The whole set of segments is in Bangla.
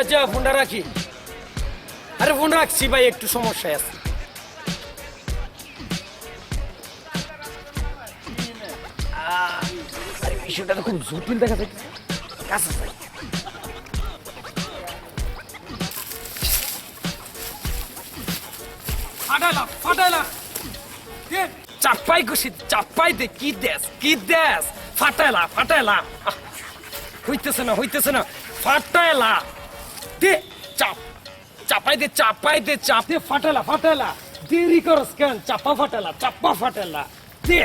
আচ্ছা ফোনটা রাখি। আরে ফোন রাখছি ভাই, একটু সমস্যা আছে। আরে বিষয়টা তো খুব জটিল দেখা যায়। কাছে যাই। ফাটাইলা চাপাই ঘুষি, চাপাই দে। কি দেশ ফাটাইলা হইতেছে না ফাটাইলা দে। চাপাই দে চাপ দে। ফাটাইলা দেরি করস কেন? চাপা ফাটাইলা দে।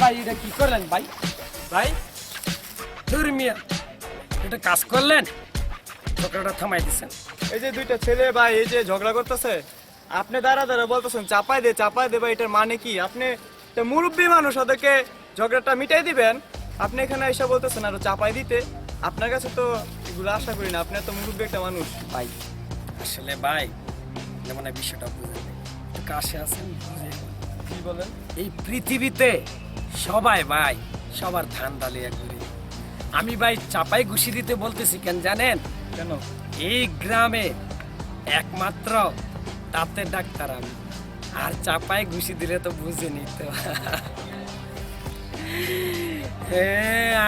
ভাই এটা কি করলেন ভাই? মিয়া এটা কাজ করলেন, ঝগড়াটা থামাই দিচ্ছেন। এই যে দুইটা ছেলে ভাই এই যে ঝগড়া করতেছে, আপনি দাঁড়া বলতেছেন চাপাই দে ভাই, এটার মানে কি? আপনি একটা মুরব্বী মানুষ, ওদেরকে ঝগড়াটা মিটাই দিবেন, আপনি এখানে এসে বলতেছেন আরো চাপাই দিতে। আপনার কাছে তো এগুলো আশা করি না, আপনি তো মুরব্বী একটা মানুষ। ভাই আসলে ভাই যেমন বিষয়টা বুঝে কাছে আছেন, বুঝে কি বলেন? এই পৃথিবীতে সবাই ভাই সবার ধান ডালিয়া করি। আমি ভাই চাপাই ঘুষি দিতে বলতেছি কেন জানেন? কেন? এই গ্রামে একমাত্র দাঁতের ডাক্তার আমি, আর চাপাই ঘুষি দিলে তো বুঝেনি তো।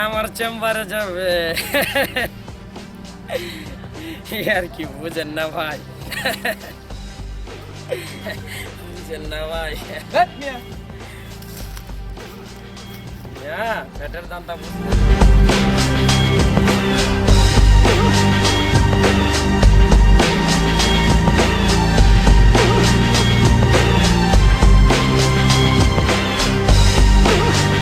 আমার চেম্বারে যাবে আর কি, বুঝেন না ভাই? বুঝেন না ভাই? পেটের দামটা বুঝলেন?